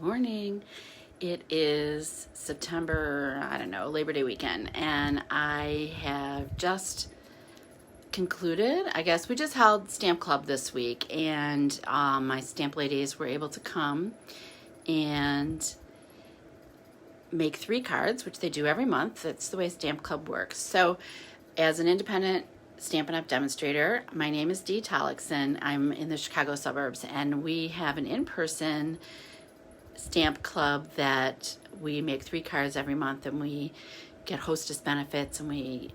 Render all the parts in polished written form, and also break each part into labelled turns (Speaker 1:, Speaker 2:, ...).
Speaker 1: Morning. It is September, I don't know, Labor Day weekend, and I have just concluded, I guess we just held Stamp Club this week, and my stamp ladies were able to come and make 3 cards, which they do every month. That's the way Stamp Club works. So as an independent Stampin' Up! Demonstrator, my name is Dee Tollickson. I'm in the Chicago suburbs, and we have an in-person stamp club that we make 3 cards every month, and we get hostess benefits, and we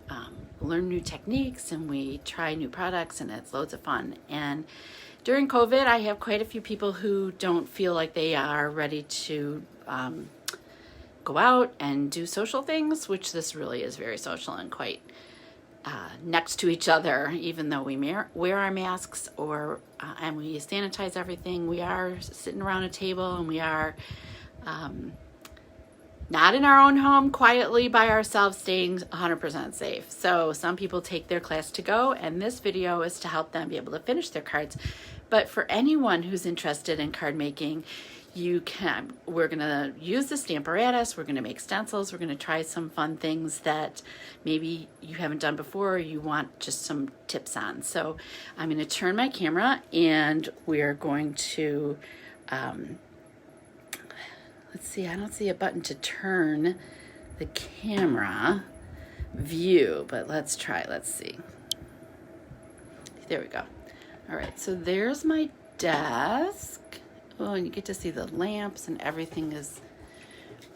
Speaker 1: learn new techniques, and we try new products, and it's loads of fun. And during COVID, I have quite a few people who don't feel like they are ready to go out and do social things, which this really is very social and quite next to each other, even though we wear our masks and we sanitize everything. We are sitting around a table, and we are not in our own home quietly by ourselves, staying 100% safe. So some people take their class to go, and this video is to help them be able to finish their cards. But for anyone who's interested in card making, we're going to use the Stamparatus, we're going to make stencils, we're going to try some fun things that maybe you haven't done before or you want just some tips on. So I'm going to turn my camera, and we're going to, let's see, I don't see a button to turn the camera view, but let's try, let's see. There we go. All right, so there's my desk. Oh, and you get to see the lamps, and everything is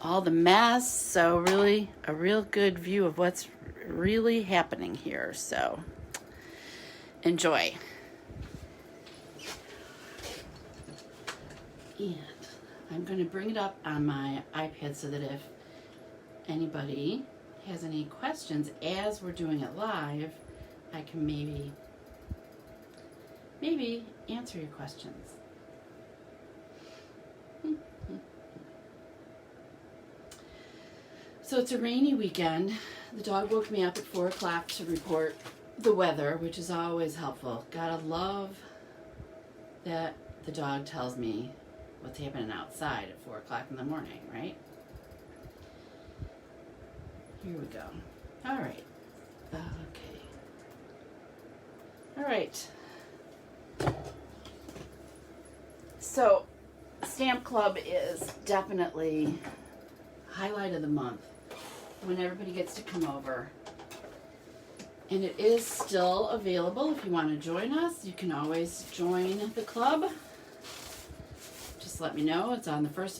Speaker 1: all the mess. So really a real good view of what's really happening here. So enjoy. And I'm going to bring it up on my iPad so that if anybody has any questions as we're doing it live, I can maybe answer your questions. So it's a rainy weekend. The dog woke me up at 4 o'clock to report the weather, which is always helpful. Gotta love that the dog tells me what's happening outside at 4 o'clock in the morning, right? Here we go. All right. Okay. All right. So Stamp Club is definitely highlight of the month when everybody gets to come over. And it is still available if you want to join us. You can always join the club. Just let me know. It's on the first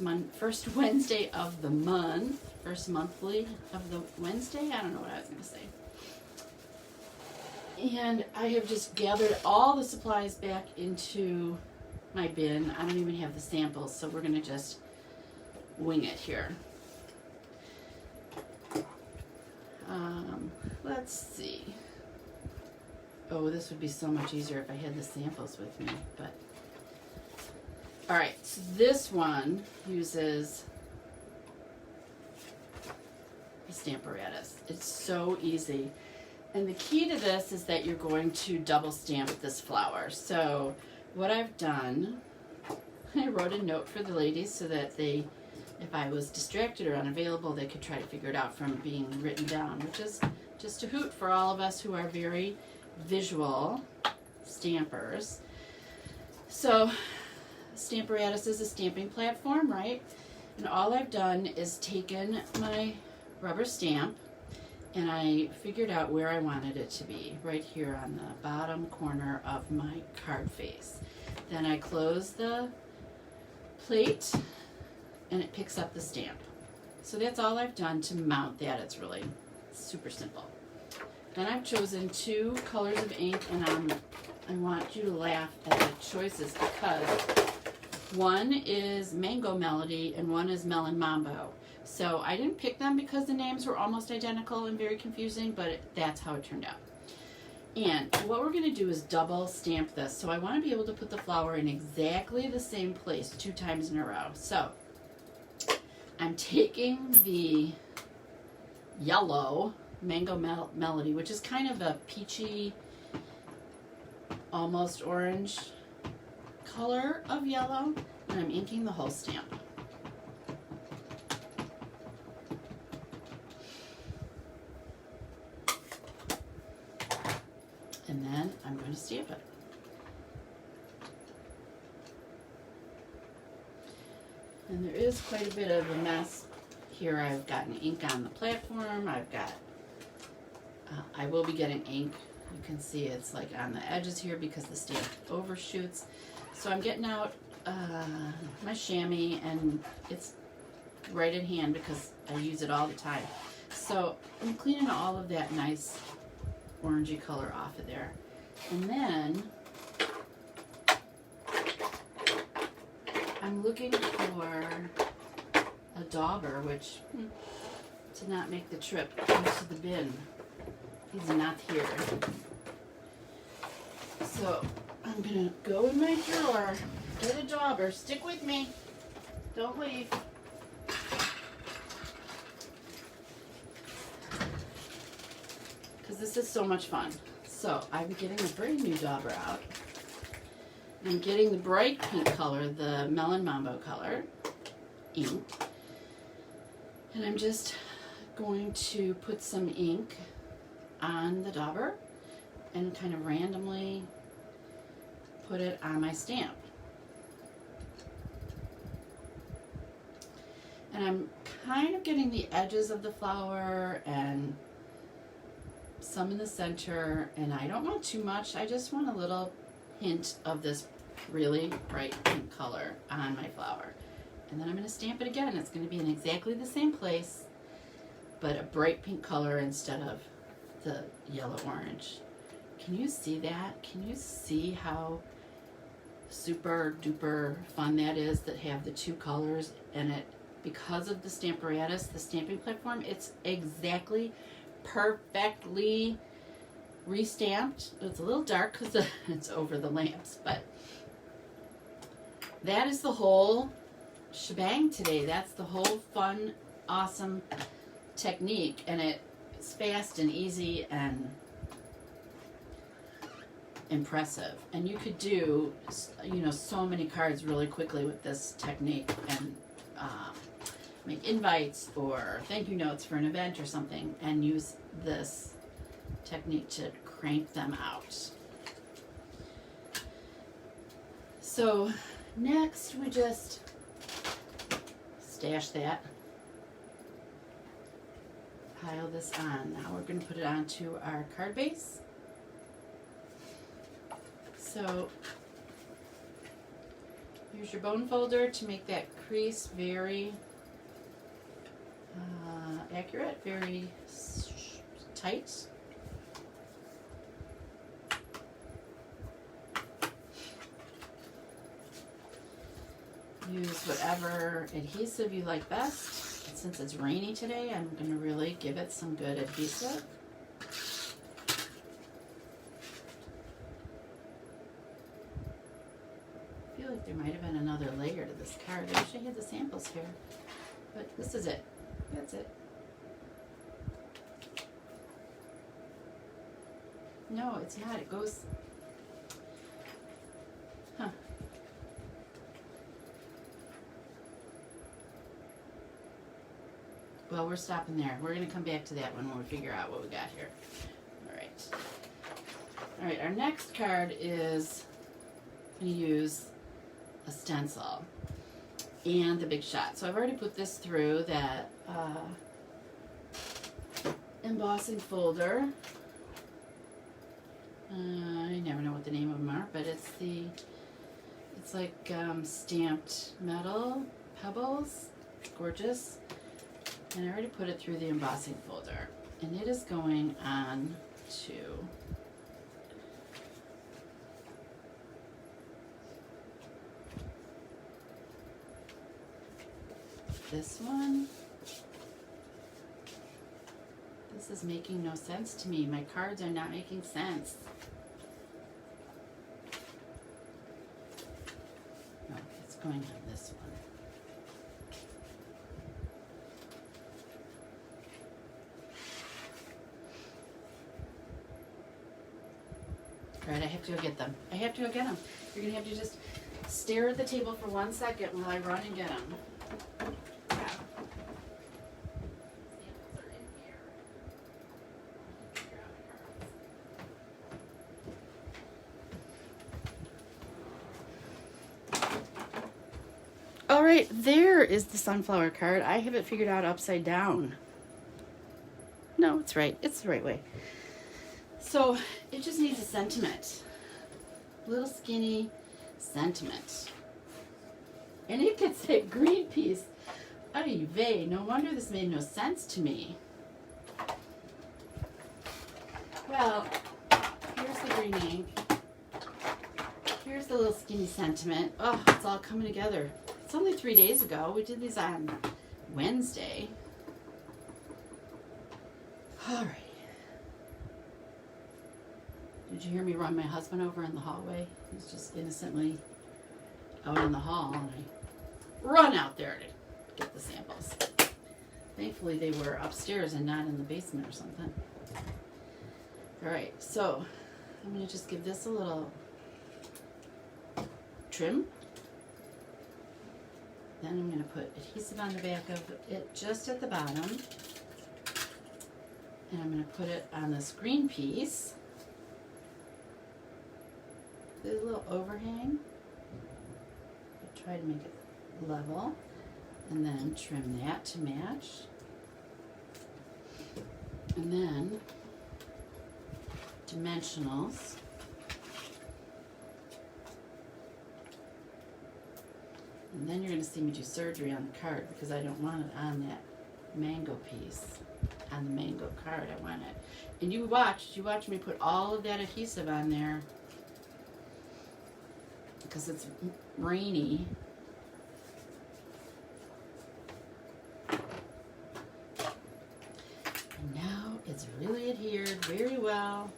Speaker 1: Wednesday of the month. First monthly of the Wednesday. I don't know what I was going to say. And I have just gathered all the supplies back into my bin. I don't even have the samples, so we're going to just wing it here. Let's see. Oh, this would be so much easier if I had the samples with me, but all right, so this one uses the Stamparatus. It's so easy. And the key to this is that you're going to double stamp this flower. So what I've done, I wrote a note for the ladies so that they, if I was distracted or unavailable, they could try to figure it out from being written down, which is just a hoot for all of us who are very visual stampers. So Stamparatus is a stamping platform, right? And all I've done is taken my rubber stamp, and I figured out where I wanted it to be, right here on the bottom corner of my card face. Then I close the plate, and it picks up the stamp. So that's all I've done to mount that. It's really super simple. Then I've chosen 2 colors of ink, and I want you to laugh at the choices because one is Mango Melody and one is Melon Mambo. So I didn't pick them because the names were almost identical and very confusing, but that's how it turned out. And what we're going to do is double stamp this. So I want to be able to put the flower in exactly the same place 2 times in a row. So I'm taking the yellow Mango Melody, which is kind of a peachy, almost orange color of yellow, and I'm inking the whole stamp. to stamp it. And there is quite a bit of a mess here. I've gotten ink on the platform. I've got, I will be getting ink. You can see it's like on the edges here because the stamp overshoots. So I'm getting out my chamois, and it's right in hand because I use it all the time. So I'm cleaning all of that nice orangey color off of there. And then I'm looking for a dauber, which did not make the trip into the bin. He's not here. So I'm gonna go in my drawer, get a dauber. Stick with me. Don't leave. Because this is so much fun. So I'm getting a brand new dauber out. I'm getting the bright pink color, the Melon Mambo color ink. And I'm just going to put some ink on the dauber and kind of randomly put it on my stamp. And I'm kind of getting the edges of the flower and some in the center, and I don't want too much. I just want a little hint of this really bright pink color on my flower. And then I'm going to stamp it again. It's going to be in exactly the same place, but a bright pink color instead of the yellow orange. Can you see that? Can you see how super duper fun that is, that have the two colors? And it, because of the Stamparatus, the stamping platform, it's exactly perfectly restamped. It's a little dark because it's over the lamps, but that is the whole shebang today. That's the whole fun, awesome technique, and it's fast and easy and impressive. And you could do, you know, so many cards really quickly with this technique, and make invites or thank you notes for an event or something, and use this technique to crank them out. So next we just stash that, pile this on. Now we're going to put it onto our card base. So here's your bone folder to make that crease very accurate, very tight. Use whatever adhesive you like best. Since it's rainy today, I'm going to really give it some good adhesive. I feel like there might have been another layer to this card. I wish I had the samples here, but this is it. That's it. No, it's not. It goes... Huh. Well, we're stopping there. We're going to come back to that one when we figure out what we got here. Alright. Alright, our next card is going to use a stencil and the Big Shot. So I've already put this through that embossing folder. I never know what the name of them are, but it's like stamped metal pebbles. It's gorgeous. And I already put it through the embossing folder. And it is going on to this one. This is making no sense to me. My cards are not making sense. No, it's going on this one. All right, I have to go get them. I have to go get them. You're going to have to just stare at the table for 1 second while I run and get them. right, there is the sunflower card. I have it figured out upside down. No, it's right. It's the right way. So it just needs a sentiment. Little skinny sentiment. And it gets that green piece. Ay vey, no wonder this made no sense to me. Well, here's the green ink. Here's the little skinny sentiment. Oh, it's all coming together. It's only 3 days ago. We did these on Wednesday. All right. Did you hear me run my husband over in the hallway? He's just innocently out in the hall, and I run out there to get the samples. Thankfully, they were upstairs and not in the basement or something. All right, so I'm going to just give this a little trim. Then I'm going to put adhesive on the back of it just at the bottom. And I'm going to put it on this green piece. There's a little overhang. Try to make it level. And then trim that to match. And then dimensionals. And then you're going to see me do surgery on the card because I don't want it on that mango piece. On the mango card, I want it. And you watched me put all of that adhesive on there because it's rainy. And now it's really adhered very well,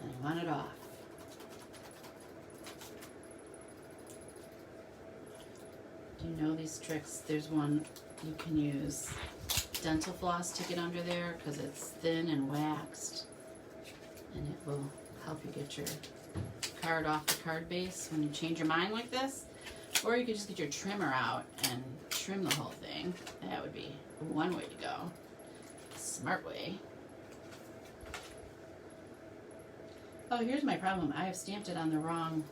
Speaker 1: and I want it off. Do you know these tricks? There's one you can use dental floss to get under there because it's thin and waxed, and it will help you get your card off the card base when you change your mind like this. Or you could just get your trimmer out and trim the whole thing. That would be one way to go. Smart way. Oh, here's my problem. I have stamped it on the wrong,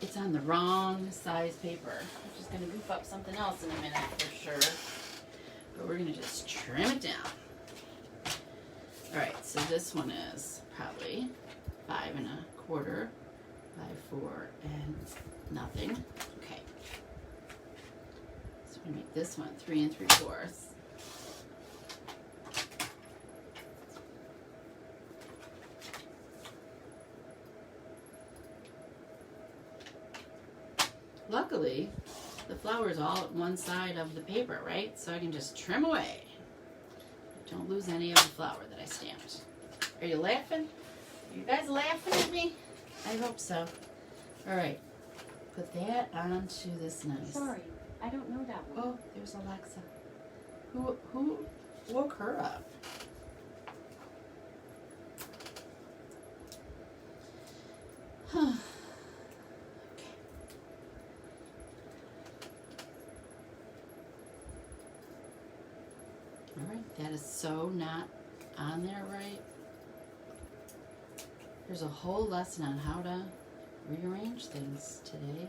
Speaker 1: it's on the wrong size paper. I'm just going to goof up something else in a minute for sure. But we're going to just trim it down. Alright, so this one is probably 5 1/4 by 4 and nothing. Okay. So we make this one 3 3/4. Luckily, the flower is all at one side of the paper, right? So I can just trim away. Don't lose any of the flower that I stamped. Are you laughing? Are you guys laughing at me? I hope so. All right. Put that onto this nice.
Speaker 2: Sorry, I don't know that one.
Speaker 1: Oh, there's Alexa. Who woke her up? Huh. Alright, that is so not on there right. There's a whole lesson on how to rearrange things today.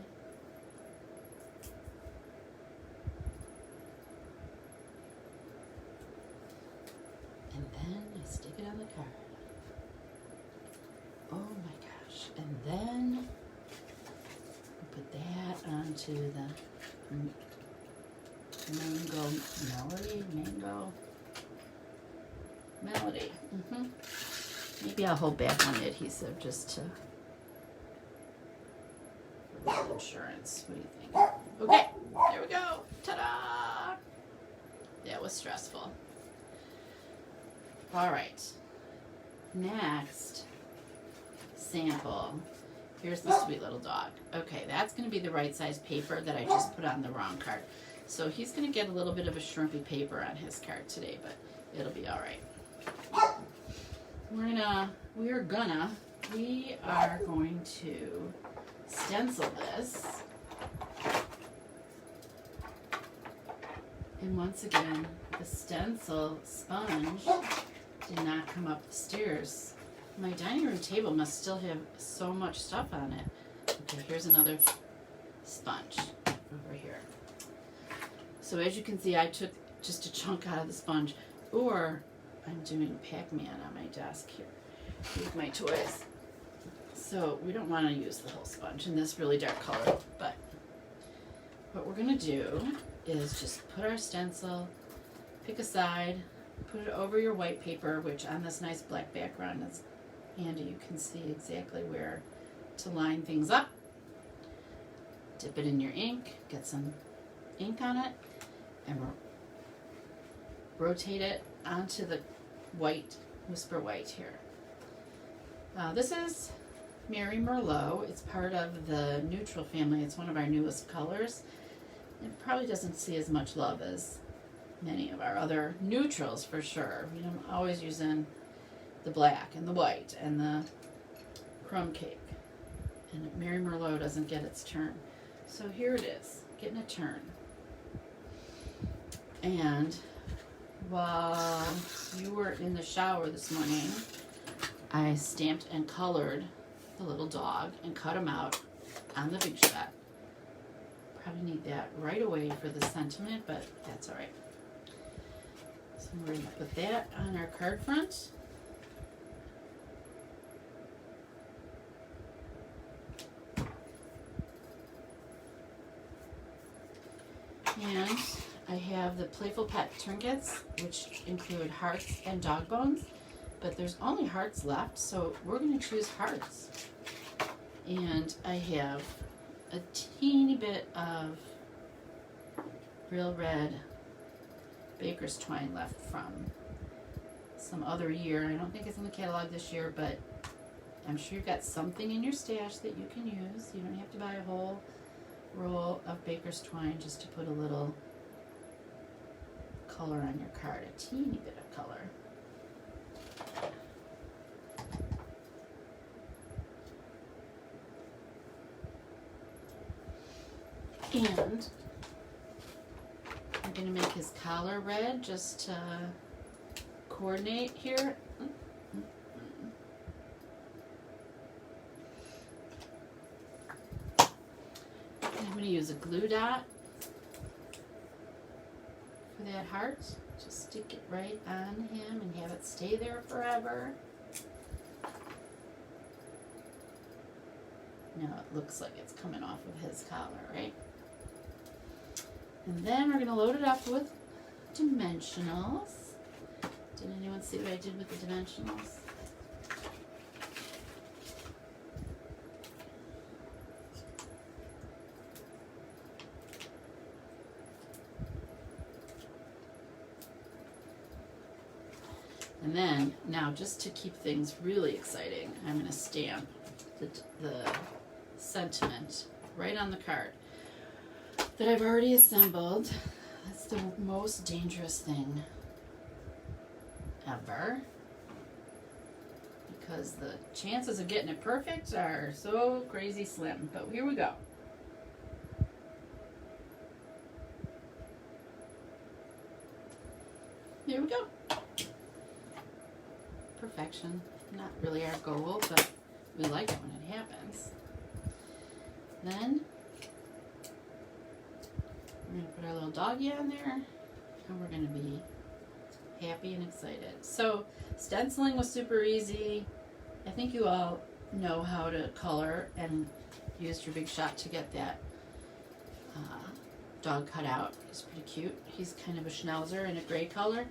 Speaker 1: And then I stick it on the card. Oh my gosh. And then I put that onto the melody. Maybe I'll hold back on the adhesive just to for insurance. What do you think? Okay, there we go. Ta-da! That was stressful. All right. Next sample. Here's the sweet little dog. Okay, that's going to be the right size paper that I just put on the wrong card. So he's going to get a little bit of a shrimpy paper on his card today, but it'll be all right. We are going to stencil this. And once again, the stencil sponge did not come up the stairs. My dining room table must still have so much stuff on it. Okay, here's another sponge. over here. So as you can see, I took just a chunk out of the sponge, or I'm doing Pac-Man on my desk here with my toys. So we don't want to use the whole sponge in this really dark color, but what we're going to do is just put our stencil, pick a side, put it over your white paper, which on this nice black background is handy. You can see exactly where to line things up. Dip it in your ink, get some ink on it, and rotate it onto the white, Whisper White here. This is Mary Merlot. It's part of the neutral family. It's one of our newest colors. It probably doesn't see as much love as many of our other neutrals for sure. You know, I'm always using the black and the white and the crumb cake. And Mary Merlot doesn't get its turn. So here it is, getting a turn. And while you were in the shower this morning, I stamped and colored the little dog and cut him out on the Big Shot. Probably need that right away for the sentiment, but that's all right. So we're going to put that on our card front. And I have the Playful Pet trinkets, which include hearts and dog bones, but there's only hearts left, so we're going to choose hearts. And I have a teeny bit of real red baker's twine left from some other year. I don't think it's in the catalog this year, but I'm sure you've got something in your stash that you can use. You don't have to buy a whole roll of baker's twine just to put a little color on your card, a teeny bit of color. And I'm going to make his collar red just to coordinate here. I'm going to use a glue dot for that heart. Just stick it right on him and have it stay there forever. Now it looks like it's coming off of his collar, right? And then we're going to load it up with dimensionals. Did anyone see what I did with the dimensionals? And then, now just to keep things really exciting, I'm going to stamp the sentiment right on the card that I've already assembled. That's the most dangerous thing ever, because the chances of getting it perfect are so crazy slim. But here we go. Here we go. Perfection. Not really our goal, but we like it when it happens. Then we're going to put our little doggy on there, and we're going to be happy and excited. So stenciling was super easy. I think you all know how to color and used your Big Shot to get that dog cut out. He's pretty cute. He's kind of a schnauzer in a gray color.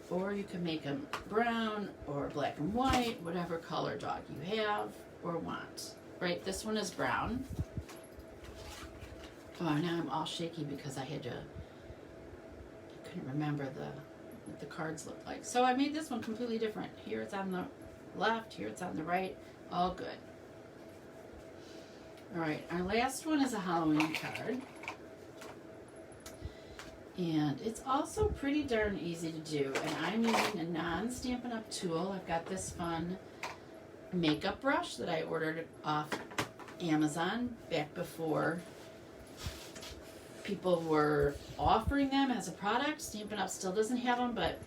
Speaker 1: Or you can make him brown or black and white, whatever color dog you have or want. Right, this one is brown. Oh, now I'm all shaky because I couldn't remember what the cards look like. So I made this one completely different. Here it's on the left, here it's on the right, all good. All right, our last one is a Halloween card. And it's also pretty darn easy to do. And I'm using a non-Stampin' Up! Tool. I've got this fun makeup brush that I ordered off Amazon back before people were offering them as a product. Stampin' Up! Still doesn't have them, but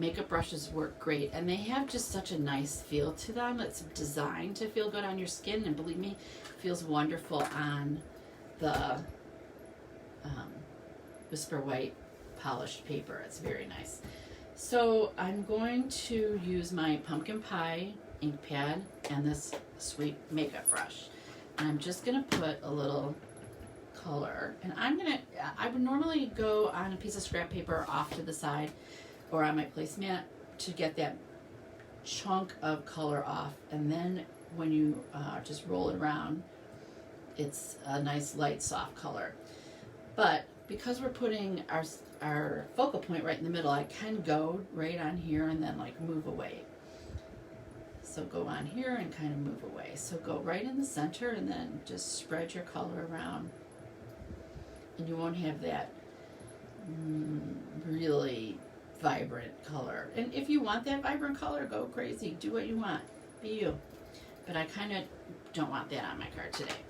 Speaker 1: makeup brushes work great, and they have just such a nice feel to them. It's designed to feel good on your skin, and believe me, it feels wonderful on the Whisper White polished paper. It's very nice. So I'm going to use my pumpkin pie ink pad and this sweet makeup brush. And I'm just gonna put a little color, and I would normally go on a piece of scrap paper off to the side or on my placemat to get that chunk of color off, and then when you just roll it around, it's a nice light soft color. But because we're putting our focal point right in the middle, I can go right on here and then like move away. So go on here and kind of move away. So go right in the center and then just spread your color around. And you won't have that really vibrant color. And if you want that vibrant color, go crazy. Do what you want. Be you. But I kind of don't want that on my card today.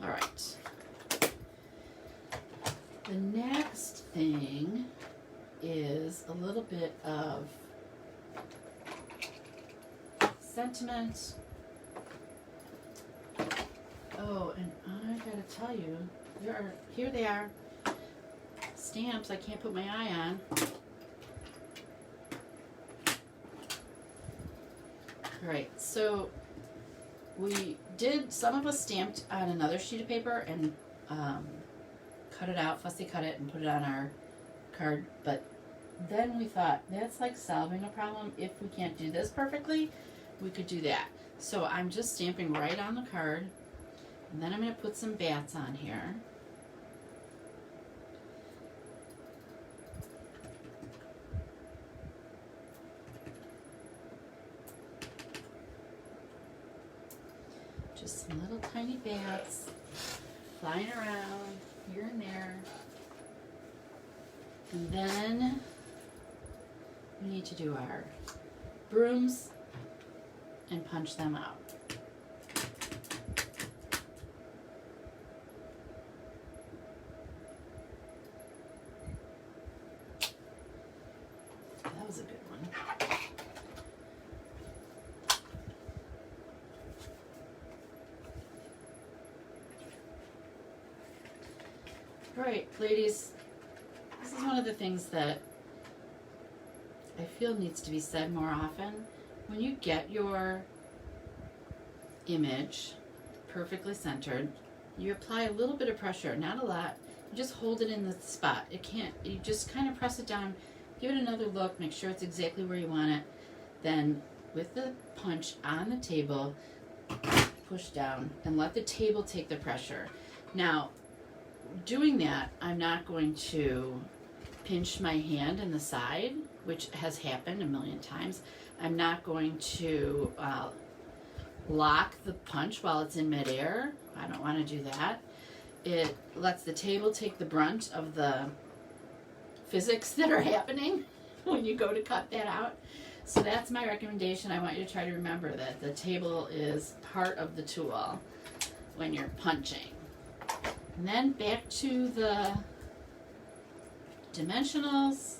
Speaker 1: All right. The next thing is a little bit of sentiment. Oh, and I gotta tell you, here they are. Stamps I can't put my eye on. Alright, so some of us stamped on another sheet of paper and cut it out, fussy cut it, and put it on our card, but then we thought, that's like solving a problem. If we can't do this perfectly, we could do that. So I'm just stamping right on the card, and then I'm going to put some bats on here. Just some little tiny bats flying around here and there. And then we need to do our brooms and punch them out. That was a good one. All right, ladies, this is one of the things that I feel needs to be said more often. When you get your image perfectly centered, you apply a little bit of pressure, not a lot. You just hold it in the spot. You just kind of press it down, give it another look, make sure it's exactly where you want it. Then with the punch on the table, push down and let the table take the pressure. Now, doing that, I'm not going to pinch my hand in the side, which has happened a million times. I'm not going to lock the punch while it's in midair. I don't want to do that. It lets the table take the brunt of the physics that are happening when you go to cut that out. So that's my recommendation. I want you to try to remember that the table is part of the tool when you're punching. And then back to the dimensionals.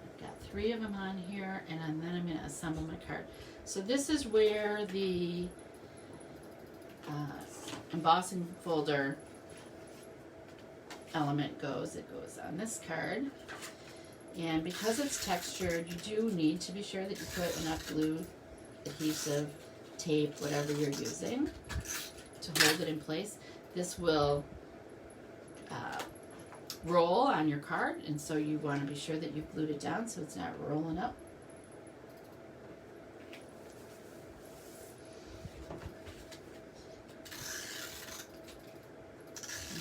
Speaker 1: I've got 3 of them on here, and then I'm going to assemble my card. So this is where the embossing folder element goes. It goes on this card. And because it's textured, you do need to be sure that you put enough glue, adhesive, tape, whatever you're using to hold it in place. This will roll on your card, and so you want to be sure that you've glued it down so it's not rolling up.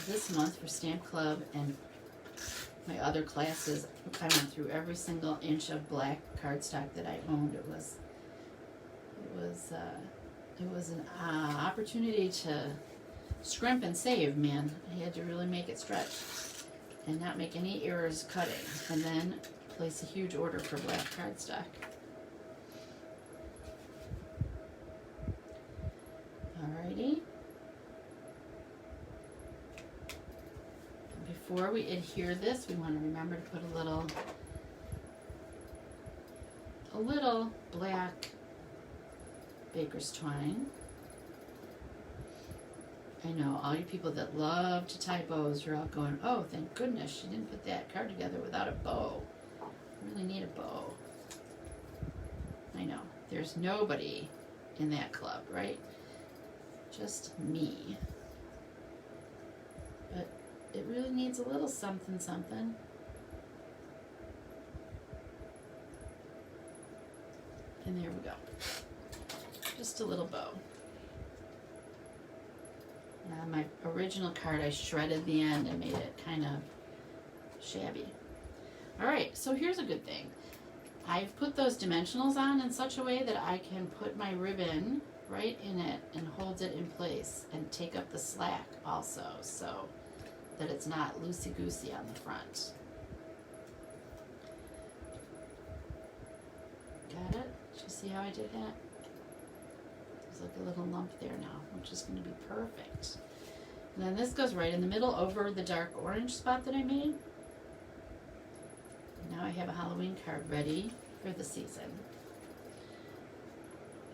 Speaker 1: This month for Stamp Club and my other classes, I went through every single inch of black cardstock that I owned. It was an opportunity to scrimp and save, man. I had to really make it stretch and not make any errors cutting, and then place a huge order for black cardstock. Alrighty. before we adhere this, we want to remember to put a little black baker's twine. I know all you people that love to tie bows, you're all going, oh, thank goodness she didn't put that card together without a bow. I really need a bow. I know, there's nobody in that club, right? Just me. But it really needs a little something, something. And there we go. Just a little bow. My original card, I shredded the end and made it kind of shabby. All right, so here's a good thing. I've put those dimensionals on in such a way that I can put my ribbon right in it and hold it in place and take up the slack also, so that it's not loosey-goosey on the front. Got it? Did you see how I did that? There's like a little lump there now, which is going to be perfect. And then this goes right in the middle over the dark orange spot that I made. And now I have a Halloween card ready for the season.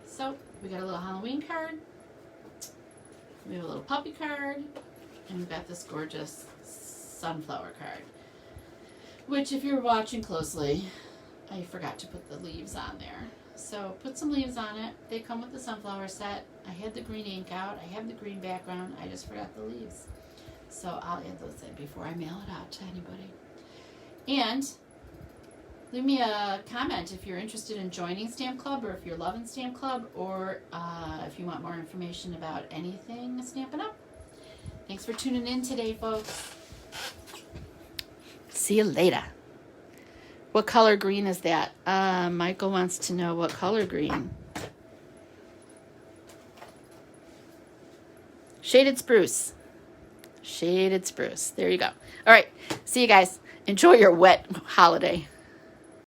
Speaker 1: So we got a little Halloween card, we have a little puppy card, and we've got this gorgeous sunflower card, which if you're watching closely, I forgot to put the leaves on there. So put some leaves on it. They come with the sunflower set. I had the green ink out. I have the green background. I just forgot the leaves. So I'll add those in before I mail it out to anybody. And leave me a comment if you're interested in joining Stamp Club, or if you're loving Stamp Club, or if you want more information about anything Stampin' Up. Thanks for tuning in today, folks. See you later. What color green is that? Michael wants to know what color green. Shaded spruce. Shaded spruce. There you go. All right. See you guys. Enjoy your wet holiday.